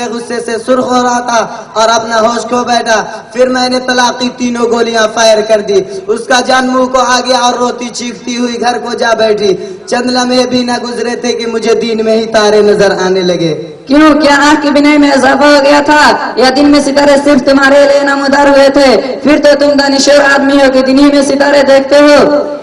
गुस्से से सुर्ख हो रहा था और अपना होश खो बैठा। फिर मैंने तलाक की 3 गोलियां फायर कर दी। उसका जान मुंह को आ गया और रोती चीखती हुई घर को जा बैठी। चंद लम्हे भी न गुजरे थे कि मुझे दिन में ही तारे नजर आने लगे। क्यों, क्या आँख की बिनाई में इजाफा हो गया था या दिन में सितारे सिर्फ तुम्हारे लिए नमूदार हुए थे? फिर तो तुम दानिशोर आदमी हो कि दिन ही में सितारे देखते हो।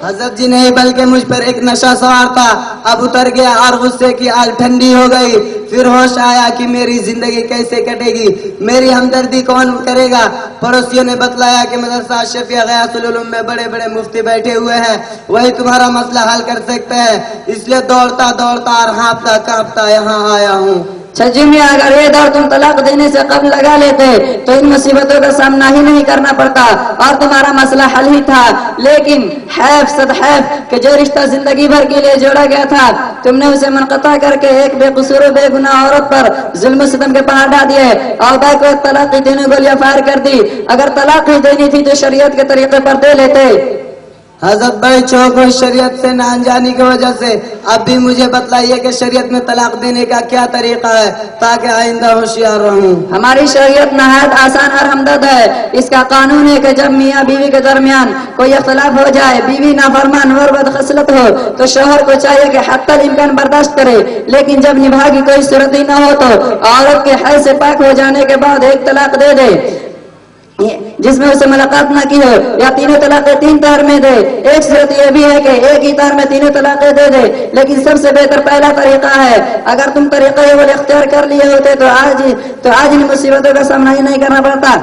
हजरत जी नहीं, बल्कि मुझ पर एक नशा सवार था। अब उतर गया और गुस्से की आग ठंडी हो गई। फिर होश आया कि मेरी जिंदगी कैसे कटेगी, मेरी हमदर्दी कौन करेगा। पड़ोसियों ने बतलाया कि मदरसा शफिया गयासुल उलूम में बड़े बड़े मुफ्ती बैठे हुए हैं, वही तुम्हारा मसला हल कर सकते हैं। इसलिए दौड़ता दौड़ता और हाँफता कांपता यहाँ आया हूँ। छज्जी में अगर ये दौड़ तुम तलाक देने से कब लगा लेते तो इन मुसीबतों का सामना ही नहीं करना पड़ता और तुम्हारा मसला हल ही था। लेकिन हैफ सदहैफ कि जो रिश्ता जिंदगी भर के लिए जोड़ा गया था, तुमने उसे मुनक़ता करके एक बेकसूर बेगुनाह औरत पर जुल्म सितम के पहाड़ ढा दिए और बैक वक्त तलाक की 3 गोलियां फायर कर दी। अगर तलाक ही देनी थी तो शरीयत के तरीके पर दे लेते। हजरत बड़े चौक हुई शरीयत से न अनजानी की वजह से। अब भी मुझे बतलाइए कि शरीयत में तलाक देने का क्या तरीका है ताकि आइंदा होशियार रहूं। हमारी शरीयत नहायत आसान और हमदर्द है। इसका कानून है कि जब मियाँ बीवी के दरमियान कोई इख्तलाफ हो जाए, बीवी नाफरमान और बदखसलत हो, तो शोहर को चाहिए कि हत्तल इम्कान बर्दाश्त करे। लेकिन जब निभा की कोई सूरत ही न हो तो औरत के हैज से पाक हो जाने के बाद एक तलाक दे दे जिसमें उसे मुलाकात न की हो, या 3 तलाक़ें 3 तार में दे। एक सूरत यह भी है कि एक ही तार में 3 तलाक़ें दे दे। लेकिन सबसे बेहतर पहला तरीका है। अगर तुम तरीका ये वाले इख्तियार कर लिए होते तो आज इन मुसीबतों का सामना ही नहीं करना पड़ता।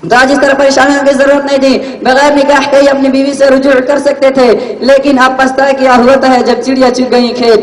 तो आज इस तरह परेशानियों की जरूरत नहीं थी। बगैर निकाह के ही अपनी बीवी से रुजू कर सकते थे। लेकिन अब पछतावा क्या होता है जब चिड़िया चुग गई खेत।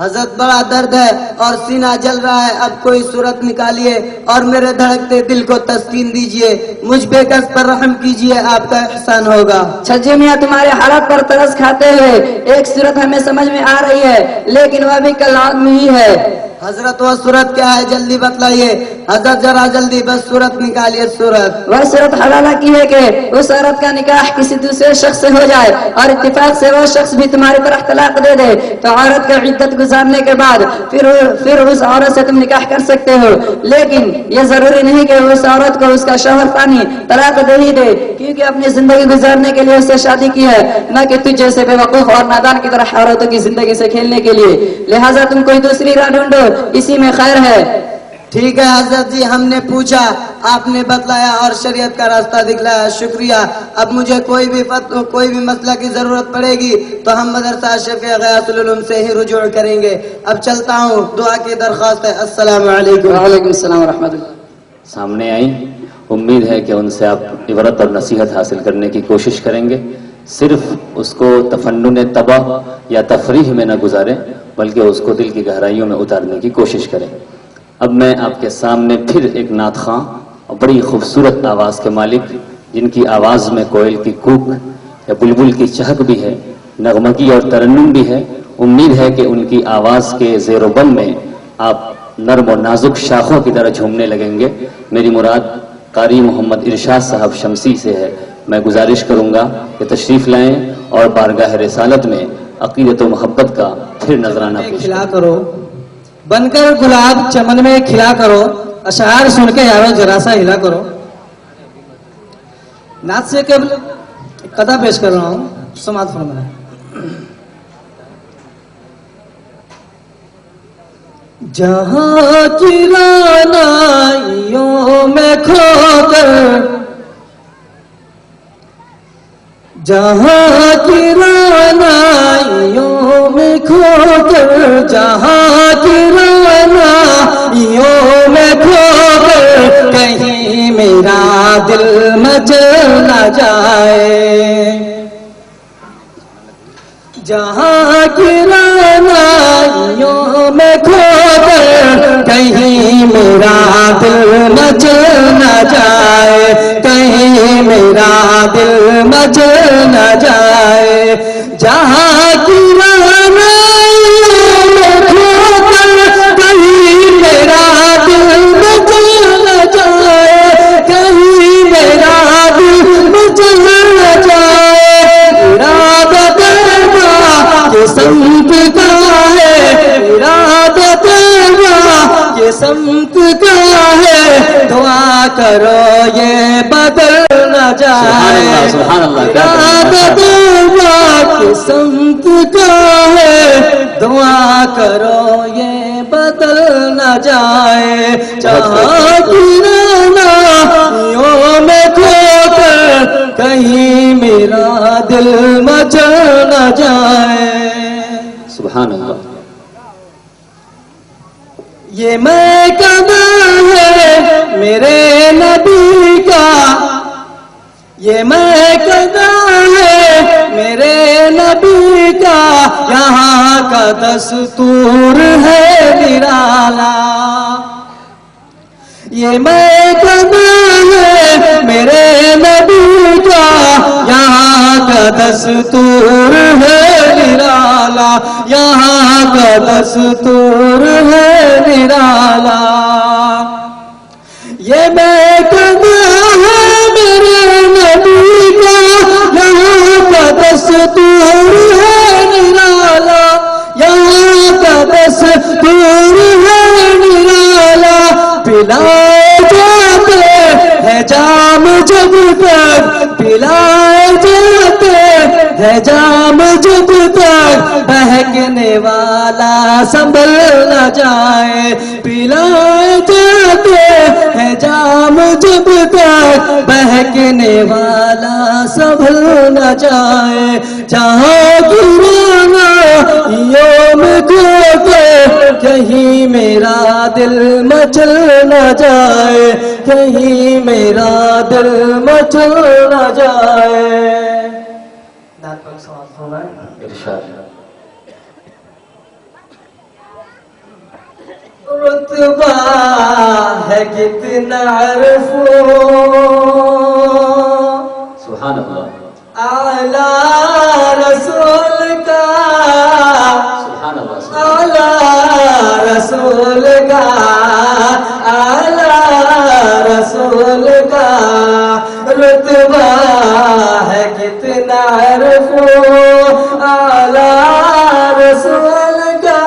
हजरत बड़ा दर्द है और सीना जल रहा है। अब कोई सूरत निकालिए और मेरे धड़कते दिल को तस्कीन दीजिए। मुझ बेकस पर रहम कीजिए, आपका एहसान होगा। छज्जी मियाँ तुम्हारे हालात पर तरस खाते हुए एक सूरत हमें समझ में आ रही है, लेकिन वह भी कल आदमी ही है। हजरत वह सूरत क्या है, जल्दी बतलाइए। हजरत जरा जल्दी बस सूरत निकालिए। सूरत वह सूरत हलाला की है कि उस औरत का निकाह किसी दूसरे शख्स से हो जाए और इत्तेफाक से वह शख्स भी तुम्हारी तरफ तलाक दे दे, तो औरत का इद्दत गुजारने के बाद फिर उस औरत से तुम निकाह कर सकते हो। लेकिन यह जरूरी नहीं कि उस औरत को उसका शौहर फानी तलाक दे ही दे, क्योंकि अपनी जिंदगी गुजारने के लिए उससे शादी की है, न कि तुझ जैसे बेवकूफ और नादान की तरह औरतों की जिंदगी से खेलने के लिए। लिहाजा तुम कोई दूसरी राह ढूंढो, इसी में खैर है। ठीक है हजरत जी, हमने पूछा, आपने बतलाया और शरीयत का रास्ता दिखलाया, शुक्रिया। अब मुझे कोई भी मसला की जरूरत पड़ेगी तो हम मदरसा शफिया गयासुल उलूम से ही रुजू करेंगे। अब चलता हूँ, दुआ की दरख्वास्त है। अस्सलाम वालेकुम। वालेकुम अस्सलाम व रहमतुल्लाह। सामने आई, उम्मीद है कि उनसे आप इबरत और नसीहत हासिल करने की कोशिश करेंगे। सिर्फ उसको तफन्नुन तबाह या तफरीह में न गुजारें, बल्कि उसको दिल की गहराइयों में उतारने की कोशिश करें। अब मैं आपके सामने फिर एक नात खां और बड़ी खूबसूरत आवाज़ के मालिक, जिनकी आवाज़ में कोयल की कूक या बुलबुल की चहक भी है, नगमगी और तरन्नुम भी है। उम्मीद है कि उनकी आवाज़ के ज़ेर बम में आप नर्म और नाजुक शाखों की तरह झूमने लगेंगे। मेरी मुराद कारी मोहम्मद इरशाद साहब शमसी से है। मैं गुजारिश करूँगा कि तशरीफ़ लाएँ और बारगाह रिसालत में अक़ीदत व मोहब्बत का फिर नजराना पेश खिला करो, बनकर गुलाब चमन में खिला करो, अशार सुन के यारो जरा सा हिला करो। नाच से केवल कथा पेश कर रहा हूँ, समाज फरमाए। जहाँ की रानाइयों में खोकर, जहाँ की रानाइयों में खोकर, जहाँ की रानाइयों में खोकर, कहीं मेरा दिल मचल न जाए। जहाँ की रानाइयों में खोकर, कहीं मेरा दिल मचल न जाए, कहीं मेरा दिल मचल न जाए। जहाँ की रानाइयों में खोकर, कहीं मेरा दिल मचल न जाए, कहीं मेरा दिल मचल कितना है दुआ करो ये बदल न जाए सुभान अल्लाह, क्या इरादा तौबा की समत का है दुआ करो ये बदल न जाए जहाँ गिराना यों में खोकर कहीं मेरा दिल मचल न जाए सुभान अल्लाह। ये मैं कदा है मेरे नबी का ये मैं कदा है मेरे नबी का यहाँ का दस्तूर है निराला ये मैं कदा है मेरे नबी का यहाँ का दस्तूर है निराला यहाँ का दस्तूर है निराला ये मैं कदा है मेरे नबी का यहाँ का दस्तूर है निराला यहाँ का दस्तूर है निराला पिलाए जाते हैं जाम जब तक पिलाए जाते हैं जाम जब तक बहकने वाला संभल न जाए पिलाए जाते हैं जाम जब तक बहकने वाला संभल न जाए जहाँ गिराना योम खोके कहीं मेरा दिल मचल न जाए कहीं मेरा दिल मचल न जाए इरशाद। रुतबा है कितना अरफो सुभान अल्लाह, आला रसूल का सुभान अल्लाह, आला रसूल का आला रसूल का रुतबा है कितना अरफो आला रसूल का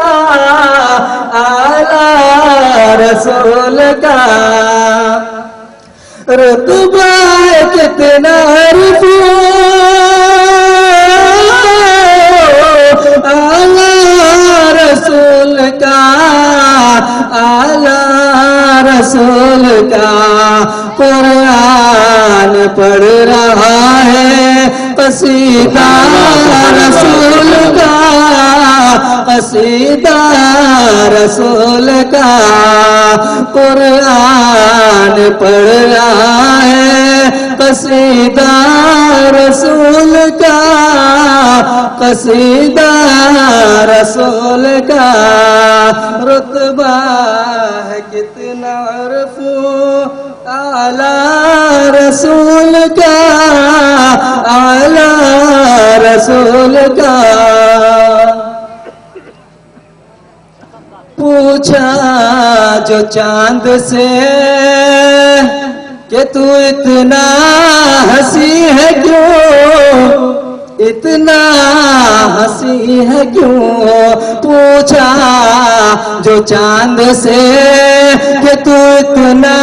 आला रसूल का रुतबा है कितना अरफो आला रसूल का आला रसूल का कुरान पढ़ रहा है कसीदा रसूल का कसीदा रसूल का कुरान पढ़ रहा है कसीदा रसूल का कसीदा रसूल का रुतबा है कितना अरफो आला रसूल का आला रसूल का पूछा जो चांद से कि तू इतना हंसी है क्यों इतना हंसी है क्यों पूछा जो चांद से कि तू इतना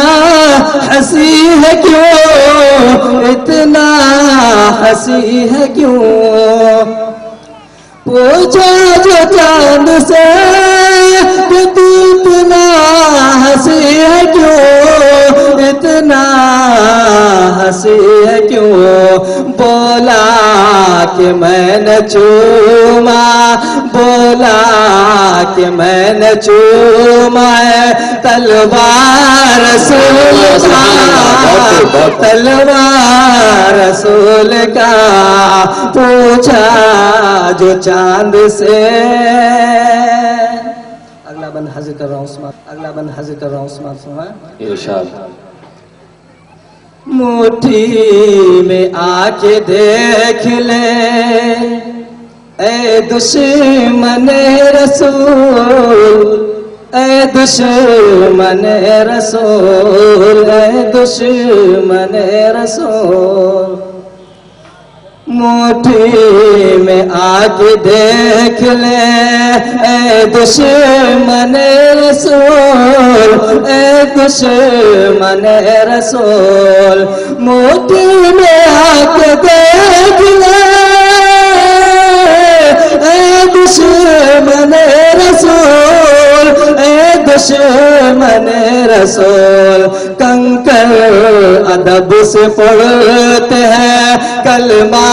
हंसी है क्यों इतना हंसी है क्यों पूछा जो चांद से कि तू इतना हंसी है क्यों इतना हंसी है क्यों बोला कि मैंने चूमा बोला कि मैंने चूमा तलवार रसूल का तलवार रसूल का पूछा जो चांद से अगला बंद हाजिर कर रहा हूँ उस्मान अगला बंद हाजिर कर रहा हूँ उस्मान सुना इरशाद। मुट्ठी में आके देख ले ए दुश्मन रसूल ए दुश्मन रसूल ए दुश्मन रसूल मुट्ठी में आके देख ले ए दुश्मन रसूल, ए दुश्मन रसूल, मुट्ठी में आके देख ले ए दुश्मन रसूल, ए दुश्मन रसूल। कंकर अदब से पढ़ते हैं कलमा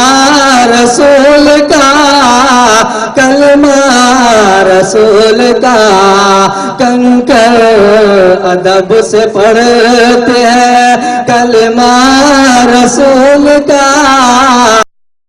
रसूल का, कलमा रसूल का। कंकर अदब से पढ़ते हैं कलमा रसूल का।